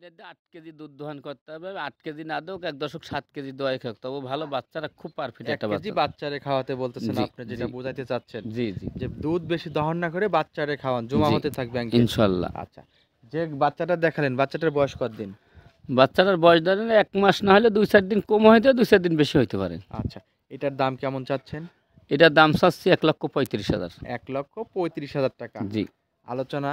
এটাতে ৮ কেজি দুধ দোহান করতে হবে। ৮ কেজি না দেওক ১.৭ কেজি দোয়াই খাক। তবে ভালো বাচ্চারা খুব পারফেক্ট ১ একটা কেজি বাচ্চা। বাচ্চারে খাওয়াতে বলতেছেন জি, আপনি, যেটা জি, বোঝাইতে চাচ্ছেন জি, জি, যে দুধ বেশি দহন না করে বাচ্চারে খাওয়ান, জমা জি, হতে থাকবে ব্যাংকে। ইনশাল্লাহ। আচ্ছা, যে বাচ্চাটা দেখালেন বাচ্চাটার বয়স কতদিন? বাচ্চাটার বয়স ধরেন ১ মাস না হলে ২-৪ দিন কম হইতে ২-৪ দিন বেশি হইতে পারে। আচ্ছা, এটার দাম কেমন চাচ্ছেন? এটার দাম চাচ্ছি ১,৩৫,০০০। ১,৩৫,০০০ টাকা। জি। আলোচনা?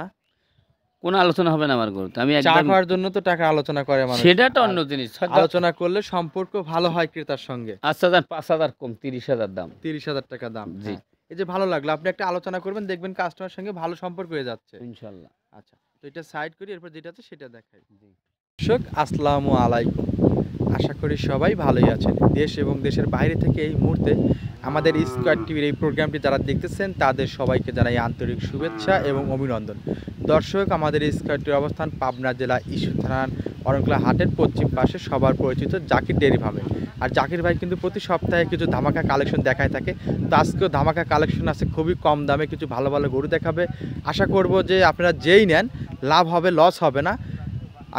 কোনো আলোচনা হবে না আমার গরুতে। আমি চা একদম খাওয়ার জন্য তো টাকা আলোচনা করে মানুষ। সেটা একটা আর অন্য জিনিস। আলোচনা করলে সম্পর্ক ভালো হয় ক্রেতার সঙ্গে। আচ্ছা যান ৫,০০০ কম ৩০,০০০ দাম। ৩০,০০০ টাকা দাম। জি, হ্যাঁ। এই যে ভালো লাগলো, আপনি একটা আলোচনা করবেন, দেখবেন কাস্টমারের সঙ্গে ভালো সম্পর্ক হয়ে যাচ্ছে। ইনশাল্লাহ। আচ্ছা, তো এটা সাইড করি, এরপর যেটা আছে সেটা দেখাই। জি। দর্শক আসসালামু আলাইকুম, আশা করি সবাই ভালোই আছেন। দেশ এবং দেশের বাইরে থেকে এই মুহূর্তে আমাদের স্কয়ার টিভির এই প্রোগ্রামটি যারা দেখতেছেন তাদের সবাইকে জানাই আন্তরিক শুভেচ্ছা এবং অভিনন্দন। দর্শক, আমাদের স্কয়ার টিভির অবস্থান পাবনা জেলা ঈশ্বর থানার অরণকুলা হাটের পশ্চিম পাশে সবার পরিচিত জাকির ডেয়ারি ফার্মে। আর জাকির ভাই কিন্তু প্রতি সপ্তাহে কিছু ধামাকা কালেকশন দেখায় থাকে। তো আজকেও ধামাকা কালেকশন আছে, খুবই কম দামে কিছু ভালো ভালো গরু দেখাবে। আশা করব যে আপনারা যেই নেন লাভ হবে, লস হবে না।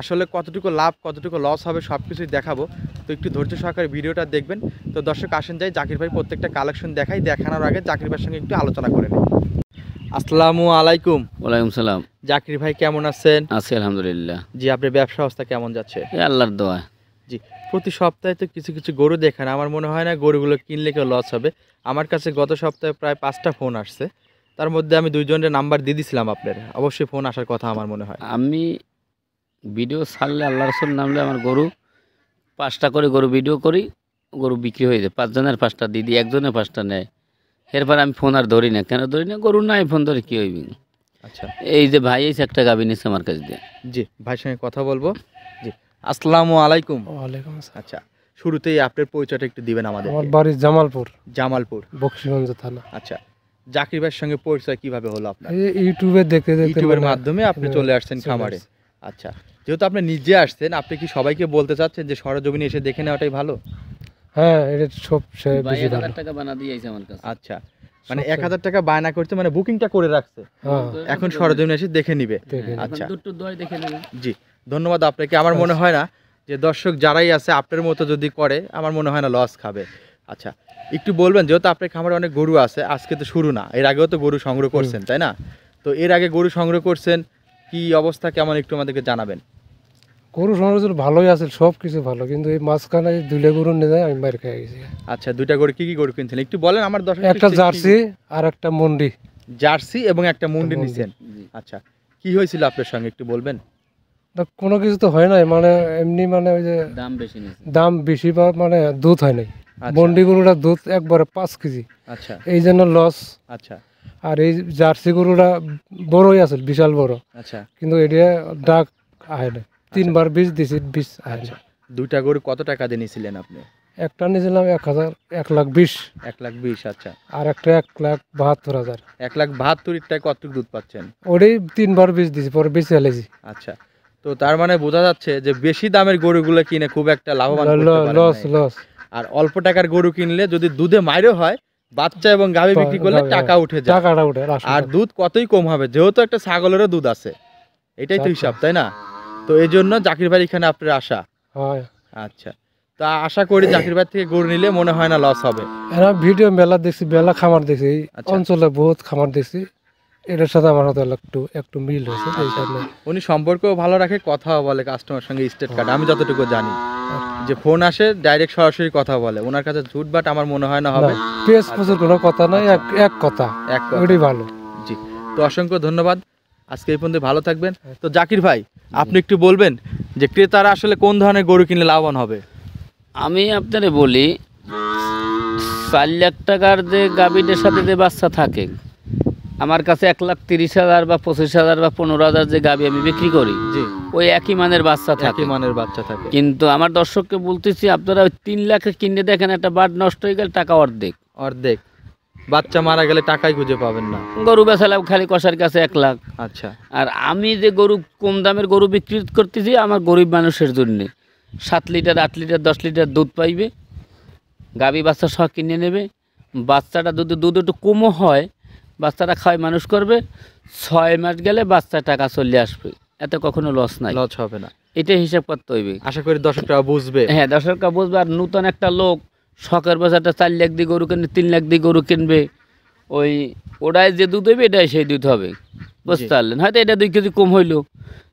আসলে কতটুকু লাভ কতটুকু লস হবে সব কিছুই দেখাবো, তো একটু ধৈর্য সহকারে ভিডিওটা দেখবেন। তো দর্শক আসেন যাই জাকির ভাই প্রত্যেকটা কালেকশন দেখাই, দেখানোর আগে জাকির ভাইয়ের সঙ্গে একটু আলোচনা করে নিই। আসসালামু আলাইকুম। ওয়ালাইকুম সালাম। জাকির ভাই কেমন আছেন? আছি আলহামদুলিল্লাহ। জি, আপনার ব্যবসা অবস্থা কেমন যাচ্ছে? এই আল্লাহর দোয়া। জি, প্রতি সপ্তাহে তো কিছু কিছু গরু দেখান, আমার মনে হয় না গরুগুলো কিনলে কেউ লস হবে। আমার কাছে গত সপ্তাহে প্রায় ৫টা ফোন আসছে, তার মধ্যে আমি 2জনের নাম্বার দিয়ে দিয়েছিলাম আপনার, অবশ্যই ফোন আসার কথা আমার মনে হয়। আমি ভিডিও ছাড়লে আল্লাহ রাসূল নামলে আমার গরু ৫টা করে গরু ভিডিও করি, গরু বিক্রি হয়ে যায়। ৫ জনের ৫টা দিয়ে দিই, একজনের ৫টা নেয়। এরপর আমি ফোন আর ধরি না। কেন ধরি না? গরু নাই, ফোন ধরে কী হইবি? আচ্ছা, এই যে ভাই এসে একটা গাভী নিচ্ছে আমার কাছ দিয়ে। জি ভাইয়ের সঙ্গে কথা বলবো। জি, আসসালামু আলাইকুম। ওয়ালাইকুম আসসালাম। আচ্ছা, শুরুতেই আপনার পরিচয়টা একটু দিবেন আমাদের। আমার বাড়ি জামালপুর, জামালপুর। বকশীগঞ্জ থানা। আচ্ছা, জাকির ভাইয়ের সঙ্গে পরিচয় কিভাবে হলো আপনার? এই ইউটিউবে দেখতে দেখতে ইউটিউবের মানে মাধ্যমে আপনি চলে আসছেন চলে খামারে। আসছি। আচ্ছা, যেহেতু আপনি নিজে আসছেন, আপনি কি সবাইকে বলতে চাচ্ছেন যে সরজমিনে এসে দেখে নেওয়াটাই ভালো? হ্যাঁ, এটা সব ভাই বেশি ১,০০০ ভালো। টাকা বানা দিয়ে আইছে আমার কাছে। আচ্ছা, মানে সবচেয়ে- ১,০০০ টাকা বায়না করতে, মানে বুকিংটা করে রাখছে, হ্যাঁ, এখন সরজমিনে এসে দেখে নিবে। দেখে নিবে। আচ্ছা, দুটো দোয়াই দেখে নেবেন। জি ধন্যবাদ আপনাকে। আমার মনে হয় না যে দর্শক যারাই আছে আপনার মতো যদি করে, আমার মনে হয় না লস খাবে। আচ্ছা, একটু বলবেন, যেহেতু আপনার খামারে অনেক গরু আছে, আজকে তো শুরু না, এর আগেও তো গরু সংগ্রহ করছেন তাই না? তো এর আগে গরু সংগ্রহ করছেন, কি অবস্থা কেমন একটু আমাদেরকে জানাবেন। গরু সংরক্ষণ ভালোই আছে, সব কিছু ভালো, কিন্তু এই মাঝখানে দুইটা গরু নিয়ে যায় আমি মার খেয়ে গেছি। আচ্ছা, দুইটা গরু কি কি গরু কিনছেন একটু বলেন আমার দর্শক। একটা জার্সি আর একটা মন্ডি। জার্সি এবং একটা মুন্ডি মুন্ডি। নিছেন। জি। আচ্ছা, কি হয়েছিল আপনার সঙ্গে একটু বলবেন? তা কোনো কিছু তো হয় নাই, মানে এমনি মানে ওই যে দাম বেশি নিচ্ছে। দাম বেশি বা মানে দুধ হয় নাই। আচ্ছা। মন্ডি গরুটা দুধ একবারে 5 কেজি, আচ্ছা এই জন্য লস। আচ্ছা আর এই জার্সি গরুটা বড়ই আছে, বিশাল বড়, আচ্ছা কিন্তু এটা ডাক আহে না। 3বার বীজ দিছি, বীজ আহে আচ্ছা, না। দুইটা গরু কত টাকা দিয়ে নিয়েছিলেন আপনি? একটা নিয়েছিলাম 1,20,000, 1,20,000। আচ্ছা, আর একটা 1,72,000। 1,72,000 কতটুকু দুধ পাচ্ছেন? ওটাই 3বার বীজ দিছি, পরে বেশি ফেলেছি। আচ্ছা, তো তার মানে বোঝা যাচ্ছে যে বেশি দামের গরুগুলো কিনে খুব একটা লাভবান করতে পারেন লস নাই। লস। আর অল্প টাকার গরু কিনলে যদি দুধে মাইরও হয়, বাচ্চা এবং গাভী বিক্রি করলে টাকা উঠে যায়। টাকাটা উঠে আর দুধ কতই কম হবে, যেহেতু একটা ছাগলেরও দুধ আছে, এটাই তো হিসাব তাই না? তো এই জন্য জাকির ভাই এখানে আপনার আশা। হয়। আচ্ছা, তা আশা করি জাকির ভাই থেকে গরু নিলে মনে হয় না লস হবে। এরা ভিডিও মেলা দেখছি, মেলা খামার দেখছি, এই আচ্ছা। অঞ্চলে বহুত খামার দেখছি, এটার সাথে আমার সাথে একটু মিল হয়েছে, এই কারণে। উনি সম্পর্কও ভালো রাখে, কথাও বলে কাস্টমার সঙ্গে স্টেট কার্ড, আমি যতটুকু জানি যে ফোন আসে ডাইরেক্ট সরাসরি কথা বলে, ওনার কাছে ঝুটবাট আমার মনে হয় না হবে। পেস প্রচুর কোনো কথা নাই, এক কথা, এক কথা। ওইটাই ভালো। জি, তো অসংখ্য ধন্যবাদ, আজকে এই পর্যন্ত ভালো থাকবেন। তো জাকির ভাই, আপনি একটু বলবেন যে ক্রেতারা আসলে কোন ধরনের গরু কিনলে লাভবান হবে? আমি আপনারে বলি, 4 লাখ টাকার যে গাভীটার সাথে যে বাচ্চা থাকে, আমার কাছে 1,30,000 বা 25,000 বা 15,000 যে গাভী আমি বিক্রি করি, জি, ওই একই মানের বাচ্চা থাকে। একই মানের বাচ্চা থাকে। কিন্তু আমার দর্শককে বলতেছি, আপনারা ওই 3 লাখে কিনে দেখেন, একটা বাট নষ্ট হয়ে গেলে টাকা অর্ধেক। অর্ধেক, বাচ্চা মারা গেলে টাকাই খুঁজে পাবেন না। গরু বেচালাম খালি কষার কাছে 1 লাখ। আচ্ছা আর আমি যে গরু কম দামের গরু বিক্রি করতেছি আমার গরিব মানুষের জন্যে, 7 লিটার 8 লিটার 10 লিটার দুধ পাইবে, গাভী বাচ্চা সহ কিনে নেবে, বাচ্চাটা দুধ একটু কমও হয়, বাচ্চাটা খাওয়াই মানুষ করবে, 6 মাস গেলে বাচ্চা টাকা চলে আসবে, এতে কখনো লস নাই। লস হবে না। এটা হিসাব করতে হইবে। আশা করি দর্শকরা বুঝবে। হ্যাঁ, দর্শকরা বুঝবে। আর নূতন একটা লোক শখের বাজারটা 4 লাখ দিয়ে গরু কিনবে, 3 লাখ দিয়ে গরু কিনবে, ওই ওটাই যে দুধ হইবে এটাই সেই দুধ হবে, বুঝতে পারলেন? হয়তো এটা 2 কেজি কম হইলো,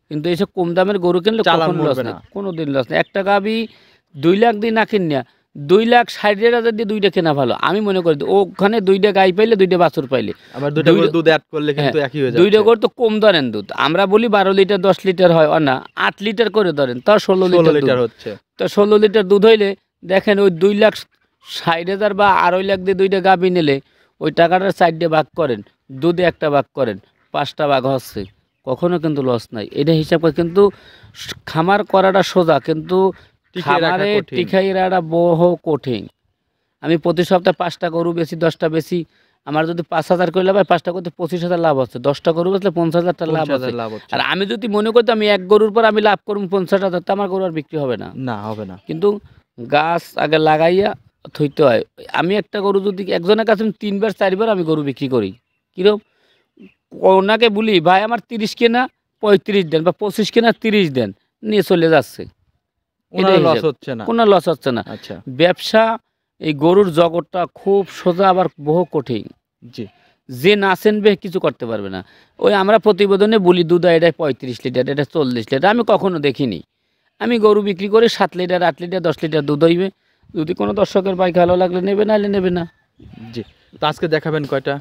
কিন্তু এইসব কম দামের গরু কিনলে চালান কখনো লস মরবে নেই, না। কোনোদিন লস নেই। একটা গাভি 2 লাখ দিয়ে না কিনিয়া 2,60,000 দিয়ে 2টা কেনা ভালো আমি মনে করি। ওখানে 2টা গাই পাইলে 2টা বাছুর পাইলে, আবার দুটো করে দুধ অ্যাড করলে কিন্তু একই হয়ে 2টা যাচ্ছে। করে তো কম ধরেন দুধ, আমরা বলি 12 লিটার 10 লিটার হয়, না 8 লিটার করে ধরেন, তাও 16 16 লিটার লিটার দুধ। হচ্ছে। তো 16 লিটার দুধ হইলে দেখেন ওই 2,60,000 বা 2.5 লাখ দিয়ে 2টা গাভি নিলে ওই টাকাটার 4টে ভাগ করেন, দুধে একটা ভাগ করেন, 5টা ভাগ হচ্ছে, কখনো কিন্তু লস নাই। এটা হিসাব করে কিন্তু খামার করাটা সোজা, কিন্তু টিকিয়ে রাখা খামারে কঠিন। টিকাই রাখা বহু কঠিন। আমি প্রতি সপ্তাহে 5টা গরু বেশি, 10টা বেশি, আমার যদি 5,000 করে লাভ হয়, 5টা করতে 25,000 লাভ হচ্ছে, 10টা গরু বেচলে 50,000 টাকা লাভ 50,000 হচ্ছে। লাভ হচ্ছে। আর আমি যদি মনে করতে আমি এক গরুর পর আমি লাভ করবো 50,000, তো আমার গরু আর বিক্রি হবে না। না, হবে না। কিন্তু গাছ আগে লাগাইয়া থইতে হয়। আমি একটা গরু যদি একজনের কাছে 3বার 4বার আমি গরু বিক্রি করি, কিরকম ওনাকে বলি ভাই আমার 30 কেনা 35 দেন, বা 25 কেনা 30 দেন, নিয়ে চলে যাচ্ছে, ওনার এটাই লস হিসাব। হচ্ছে না। কোনো লস হচ্ছে না। আচ্ছা, ব্যবসা এই গরুর জগৎটা খুব সোজা আবার বহু কঠিন। জি। যে না চেনবে কিছু করতে পারবে না। ওই আমরা প্রতিবেদনে বলি দুধ এটা 35 লিটার, এটা 40 লিটার, আমি কখনো দেখিনি। আমি গরু বিক্রি করে 7 লিটার 8 লিটার 10 লিটার দুধ হইবে। যদি কোনো দর্শকের বাইক ভালো লাগলে নেবে, নাহলে নেবে না। জি। তো আজকে দেখাবেন কয়টা?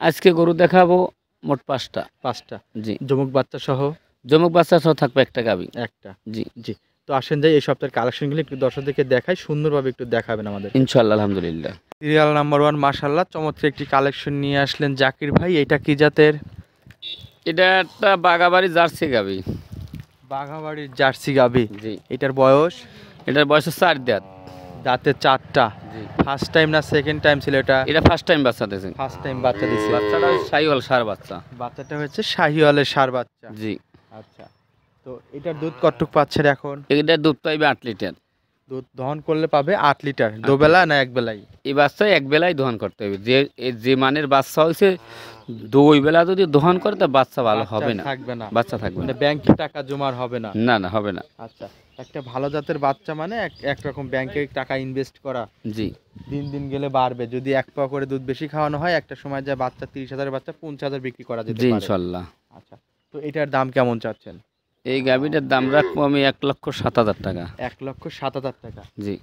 আজকে গরু দেখাবো মোট 5টা। 5টা। জি, জমুক বাচ্চা সহ জমক বাচ্চা সহ থাকবে একটা গাবি। একটা। জি জি। তো আসেন যাই এই সপ্তাহের কালেকশনগুলো একটু দর্শকদেরকে দেখাই, সুন্দরভাবে একটু দেখাবেন আমাদের। ইনশাল্লাহ, আলহামদুলিল্লাহ। সিরিয়াল নাম্বার 1 মাশাআল্লাহ চমৎকার একটি কালেকশন নিয়ে আসলেন জাকির ভাই। এটা কি জাতের? এটা একটা বাগাবাড়ি জার্সি গাবি। বাঘাবাড়ির জার্সি গাবি। জি, এটার বয়স? এটার বয়স 4 দাঁত। দাঁতে 4টা। জি, ফার্স্ট টাইম না সেকেন্ড টাইম ছিল এটা? এটা ফার্স্ট টাইম বাচ্চা দিয়েছে। ফার্স্ট টাইম বাচ্চা দিছে। বাচ্চাটা সাইওয়াল সার বাচ্চা। বাচ্চাটা হচ্ছে শাহিওয়ালের ষাঁড় বাচ্চা। জি, আচ্ছা। তো এটার দুধ কতটুকু পাচ্ছেন এখন? এটা দুধ পাইবে 8 লিটার। দুধ দহন করলে পাবে 8 লিটার, দুবেলা না এক বেলাই? এই বাচ্চা এক বেলায় দহন করতে হবে। যে মানের বাচ্চা হয়েছে 2 বেলা যদি দহন করে তা বাচ্চা ভালো বাচ্চা হবে না, থাকবে না, বাচ্চা থাকবে মানে না। ব্যাংকে টাকা জমার হবে না। না না, হবে না। আচ্ছা। একটা ভালো জাতের বাচ্চা মানে একরকম ব্যাংকে টাকা ইনভেস্ট করা, জি, দিন দিন গেলে বাড়বে। যদি 1 পাওয়া করে দুধ বেশি খাওয়ানো হয়, একটা সময় যায় বাচ্চা 30,000 বাচ্চা 50,000 বিক্রি করা যেতে জি পারে। ইনশাল্লাহ। আচ্ছা। তো এটার দাম কেমন চাচ্ছেন? এই গাভিটার দাম রাখবো আমি 1,07,000 টাকা। 1,07,000 টাকা। জি,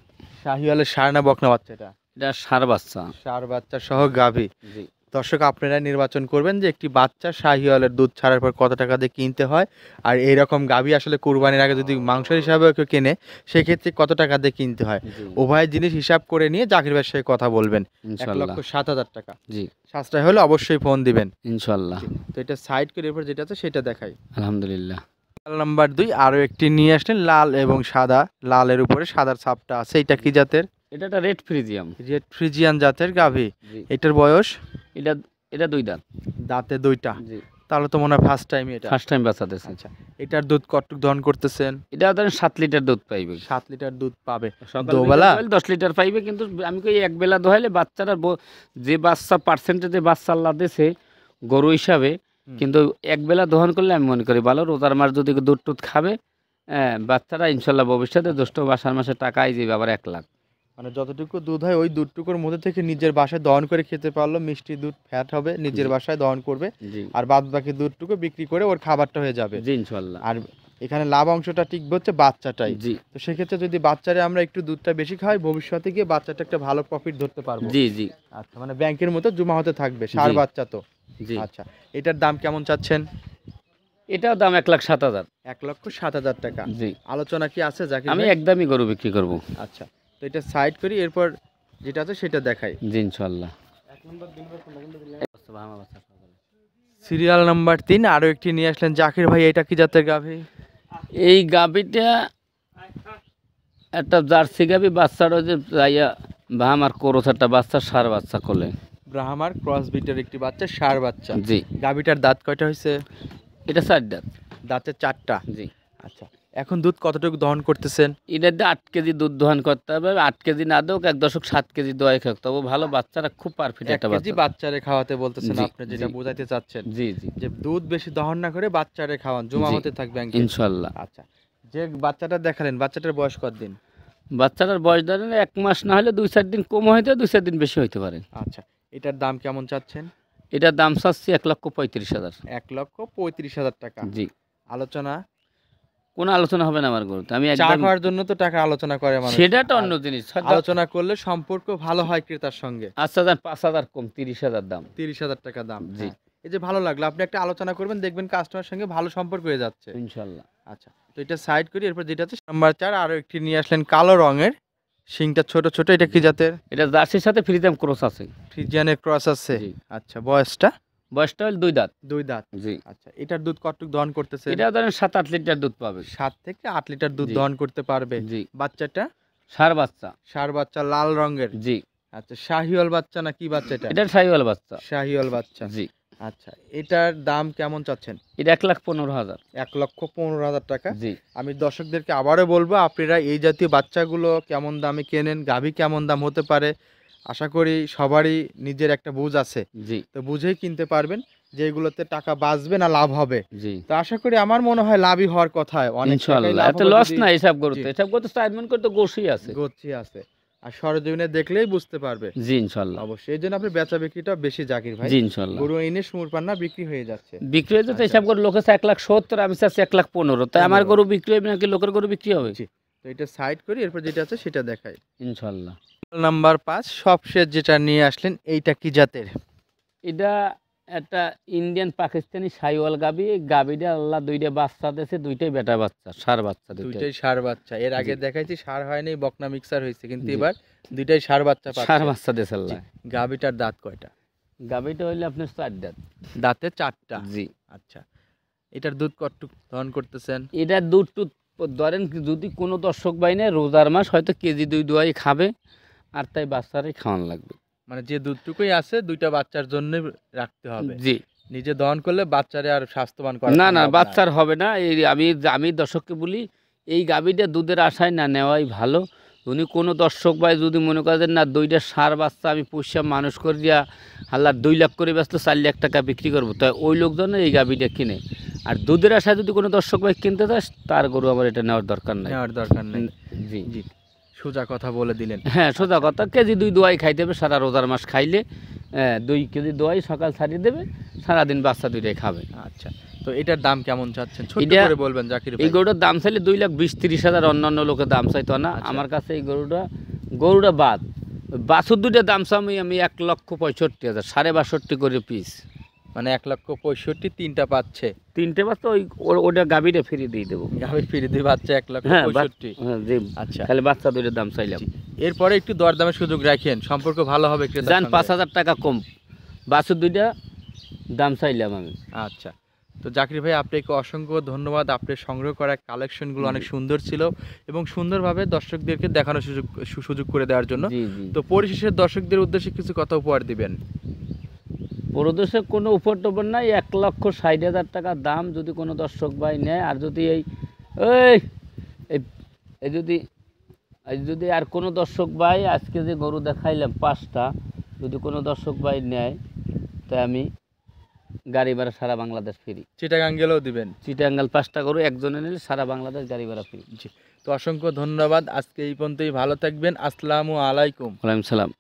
শাহিওয়ালের ষাঁড় না বকনা বাচ্চা এটা? এটা সার বাচ্চা। ষাঁড় বাচ্চা সহ গাভী। জি, দর্শক আপনারা নির্বাচন করবেন যে একটি বাচ্চা শাহিওয়ালের দুধ ছাড়ার পর কত টাকা দিয়ে কিনতে হয়, আর এইরকম গাভী আসলে কুরবানির আগে যদি মাংস হিসাবে কেউ কেনে সেক্ষেত্রে কত টাকা দিয়ে কিনতে হয়। জি, উভয় জিনিস হিসাব করে নিয়ে জাকির ভাইয়ের সাথে কথা বলবেন। ইনশাল্লাহ। 1,07,000 টাকা। জি, সাশ্রয় হলে অবশ্যই ফোন দিবেন। ইনশাল্লাহ, তো এটা সাইড করে এরপর যেটা আছে সেটা দেখাই। আলহামদুলিল্লাহ। নাম্বার 2 আরো একটি নিয়ে আসলেন, লাল এবং সাদা, লালের উপরে সাদার ছাপটা আছে। এটা কি জাতের? এটা একটা রেড ফ্রিজিয়াম। রেড ফ্রিজিয়ান জাতের গাভী। জি, এটার বয়স? এটা এটা 2 দাঁত। দাঁতে 2টা। জি, তাহলে তো মনে হয় ফার্স্ট টাইম এটা। ফার্স্ট টাইম বাচ্চা দিয়েছে। আচ্ছা। এটার দুধ কতটুকু দহন করতেছেন? এটা ধরেন 7 লিটার দুধ পাইবে। 7 লিটার দুধ পাবে। সকাল দুবেলা? 10 লিটার পাইবে, কিন্তু আমি কই এক বেলা দোহাইলে বাচ্চারা যে বাচ্চা পার্সেন্টেজে বাচ্চা আল্লাহ দিয়েছে গরু হিসাবে, কিন্তু এক বেলা দহন করলে আমি মনে করি ভালো। রোজার মাস যদি দুধ টুধ খাবে, বাচ্চারা ইনশাল্লাহ ভবিষ্যতে জ্যৈষ্ঠ বাসার মাসে টাকা আই যাবে আবার 1 লাখ। মানে যতটুকু দুধ হয় ওই দুধটুকুর মধ্যে থেকে নিজের বাসায় দহন করে খেতে পারলো, মিষ্টি দুধ ফ্যাট হবে, নিজের জি। বাসায় দহন করবে, জি, আর বাদ বাকি দুধটুকু বিক্রি করে ওর খাবারটা হয়ে যাবে। জি ইনশাল্লাহ। আর এখানে লাভ অংশটা টিকবে হচ্ছে বাচ্চাটাই। জি, তো সেক্ষেত্রে যদি বাচ্চারে আমরা একটু দুধটা বেশি খাওয়াই, ভবিষ্যতে গিয়ে বাচ্চাটা একটা ভালো প্রফিট ধরতে পারবো। জি, জি, আচ্ছা, মানে ব্যাংকের মতো জমা হতে থাকবে, ষাঁড় জি। বাচ্চা তো। জি। আচ্ছা। এটার দাম কেমন চাচ্ছেন? এটাও দাম 1,07,000। 1,07,000 টাকা। জি, আলোচনা কি আছে জাকির আমি ভাই? একদমই গরু বিক্রি করব। আচ্ছা। তো এটা সাইড করি, এরপর যেটা আছে সেটা দেখাই। জি ইনশাল্লাহ। সিরিয়াল নাম্বার 3 আরো একটি নিয়ে আসলেন জাকির ভাই। এটা কি জাতের গাভী? এই গাভিটা একটা জার্সি গাভি, বাচ্চাটা যে যাইয়া বা আমার কোরস একটা বাচ্চা সার বাচ্চা কোলে। ব্রাহ্মার ক্রস বিটের একটি বাচ্চা, ষাঁড় বাচ্চা। জি, গাভীটার দাঁত কয়টা হয়েছে? এটা 4 দাঁত। দাঁতে 4টা। জি, আচ্ছা। এখন দুধ কতটুকু দহন করতেছেন? এটা দিয়ে 8 কেজি দুধ দহন করতে হবে। 8 কেজি না দেও 1.7 কেজি দোয়াই খাক, তবু ভালো বাচ্চারা খুব পারফেক্ট 1 একটা কেজি বাচ্চা। বাচ্চারে খাওয়াতে বলতেছেন জি, আপনি, যেটা জি। বোঝাইতে চাচ্ছেন জি, জি যে দুধ বেশি দহন না করে বাচ্চারে খাওয়ান, জমা জি, হতে থাকবে ব্যাংকে। ইনশাল্লাহ। আচ্ছা। যে বাচ্চাটা দেখালেন, বাচ্চাটার বয়স কতদিন? বাচ্চাটার বয়স ধরেন 1 মাস না হলে 2-4 দিন কম হইতে 2-4 দিন বেশি হইতে পারে। আচ্ছা, এটার দাম কেমন চাচ্ছেন? এটার দাম চাচ্ছি 1,35,000। 1,35,000 টাকা। জি, আলোচনা? কোনো আলোচনা হবে না আমার গরুতে। আমি চা একদম খাওয়ার জন্য তো টাকা আলোচনা করে মানুষ। সেটা একটা আর অন্য জিনিস। আলোচনা করলে সম্পর্ক ভালো হয় ক্রেতার সঙ্গে। আচ্ছা যান 5,000 কম, 30,000 দাম। 30,000 টাকা দাম। জি। হ্যাঁ। এই যে ভালো লাগলো, আপনি একটা আলোচনা করবেন, দেখবেন কাস্টমার সঙ্গে ভালো সম্পর্ক হয়ে যাচ্ছে। ইনশাল্লাহ। আচ্ছা, তো এটা সাইড করি, এরপর যেটা আছে নাম্বার 4, আরো একটি নিয়ে আসলেন কালো রঙের, শিংটা ছোট ছোট, এটা কি জাতের? এটা জার্সির সাথে ফ্রিজাম ক্রস আছে। ফ্রিজিয়ানের ক্রস আছে। জি। আচ্ছা, বয়সটা? বয়সটা হল 2 দাঁত। 2 দাঁত। জি। আচ্ছা, এটার দুধ কতটুকু দহন করতেছে? এটা ধরেন 7-8 লিটার দুধ পাবে। 7 থেকে 8 লিটার দুধ জি। দহন করতে পারবে। জি। বাচ্চাটা? ষাঁড় বাচ্চা। ষাঁড় বাচ্চা, লাল রঙের। জি। আচ্ছা, শাহিওয়াল বাচ্চা না কি বাচ্চা এটা? এটা শাহিওয়াল বাচ্চা। শাহিওয়াল বাচ্চা। জি। আচ্ছা, এটার দাম কেমন চাচ্ছেন? এটা 1,15,000। 1,15,000 টাকা। জি। আমি দর্শকদেরকে আবারও বলবো, আপনারা এই জাতীয় বাচ্চাগুলো কেমন দামে কেনেন, গাভী কেমন দাম হতে পারে, আশা করি সবারই নিজের একটা বুঝ আছে, জি। তো বুঝেই কিনতে পারবেন যে এগুলোতে টাকা বাঁচবে না লাভ হবে। জি। তো আশা করি আমার মনে হয় লাভই হওয়ার কথা। অনেক টাকাই ইনশাআল্লাহ। লাভ এত হবে লস যদি না এসব গরুতে। জি। এসব গরু 4 মণ করে তো গোশই আছে। গচ্ছি আছে, আর সরজমিনে দেখলেই বুঝতে পারবে। জি ইনশাআল্লাহ। অবশ্যই এই জন্য আপনি বেচা বিক্রিটা বেশি জাকির ভাই। জি ইনশাআল্লাহ। গরু এনে সুমুর পান্না বিক্রি হয়ে যাচ্ছে। বিক্রি হয়ে যেতে আচ্ছা। এসব গরু লোকে 1,70,000, আমি চাচ্ছি 1,15,000। তাই আমার 15,000 গরু বিক্রি হবে নাকি লোকের গরু বিক্রি হবে? জি। তো এটা সাইড করি, এরপর যেটা আছে সেটা দেখাই। ইনশাআল্লাহ। নাম্বার 5, সবশেষ যেটা নিয়ে আসলেন, এইটা কি জাতের? এটা একটা ইন্ডিয়ান পাকিস্তানি শাহিওয়াল গাবি। এই গাবিটা আল্লাহ 2টা বাচ্চা দিয়েছে, 2টাই বেটা বাচ্চা, ষাঁড় বাচ্চা 2টাই। দুইটাই ষাঁড় বাচ্চা। এর আগে জি। দেখাইছি ষাঁড় হয়নি, বকনা মিক্সার হয়েছে, কিন্তু জি। এবার দুইটাই ষাঁড় বাচ্চা ষাঁড় পাচ্ছে। বাচ্চা দিয়েছে আল্লাহ। গাবিটার দাঁত কয়টা? গাবিটা হইলে আপনার 4 দাঁত। দাঁতে 4টা। জি। আচ্ছা, এটার দুধ কতটুকু দহন করতেছেন? এটা দুধ টুধ ধরেন যদি কোনো দর্শক ভাই নেয় রোজার মাস হয়তো কেজি 2 দোয়াই খাবে, আর তাই বাচ্চারাই খাওয়ানো লাগবে। মানে যে দুধটুকুই আছে দুইটা বাচ্চার জন্য রাখতে হবে। জি। নিজে দহন করলে বাচ্চারে আর স্বাস্থ্যবান করা না না সম্ভব বাচ্চার হবে না। এই আমি দর্শককে বলি এই গাবিটা দুধের আশায় না নেওয়াই ভালো। উনি কোনো দর্শক ভাই যদি মনে করেন না 2টা ষাঁড় বাচ্চা আমি পুষিয়া মানুষ করে দিয়া আল্লাহ 2 লাখ করে ব্যস্ত 4 লাখ টাকা বিক্রি করবো, তাই ওই লোকজন এই গাবিটা কিনে। আর দুধের আশায় যদি কোনো দর্শক ভাই কিনতে চায় তার গরু আমার এটা নেওয়ার দরকার নাই। নেওয়ার দরকার নেই। জি। জি, সোজা কথা বলে দিলেন। হ্যাঁ সোজা কথা, কেজি 2 দোয়াই খাইতে হবে সারা রোজার মাস খাইলে। 2 কেজি দোয়াই সকাল ছাড়িয়ে দেবে, সারাদিন বাচ্চা 2টাই খাবে। আচ্ছা, তো এটার দাম কেমন চাচ্ছেন ছোট এটা- করে বলবেন জাকির এই ভাই। গরুটার দাম চাইলে 2,20,30,000, অন্যান্য লোকের দাম চাইতো না। আচ্ছা। আমার কাছে এই গরুটা বাদ বাছুর 2টার দাম চাই আমি 1,65,000, 62.5 করে পিস। মানে 1,65,000 তিনটা পাচ্ছে। 3টে বাচ্চা ওটা গাভীটা ফিরিয়ে দিয়ে দেবো। গাভীর ফিরে দিয়ে বাচ্চা হ্যাঁ 1,65,000। হ্যাঁ জি। আচ্ছা, খালি বাচ্চা 2টার দাম চাইলাম। জি। এরপরে একটু দরদামের সুযোগ রাখেন, সম্পর্ক ভালো হবে ক্রেতার যান সঙ্গে। 5,000 টাকা কম, বাছুর 2টা দাম চাইলাম আমি। আচ্ছা, তো জাকির ভাই আপনাকে অসংখ্য ধন্যবাদ। আপনার সংগ্রহ করা কালেকশনগুলো অনেক সুন্দর ছিল এবং সুন্দরভাবে দর্শকদেরকে দেখানোর সুযোগ করে দেওয়ার জন্য। জি জি। তো পরিশেষে দর্শকদের উদ্দেশ্যে কিছু কথা উপহার দিবেন। প্রদেশে কোনো উপর টোপর নাই, 1,60,000 টাকা দাম যদি কোনো দর্শক ভাই নেয়। আর যদি এই এই যদি আর কোনো দর্শক ভাই আজকে যে গরু দেখাইলাম 5টা যদি কোনো দর্শক ভাই নেয়, তাই আমি গাড়ি ভাড়া সারা বাংলাদেশ ফ্রি। চিটাগাং গেলেও দিবেন। চিটাঙ্গাল 5টা গরু একজনে নিলে সারা বাংলাদেশ গাড়ি ভাড়া ফ্রি। জি, তো অসংখ্য ধন্যবাদ। আজকে এই পর্যন্তই, ভালো থাকবেন। আসসালামু আলাইকুম। ওয়ালাইকুম সালাম।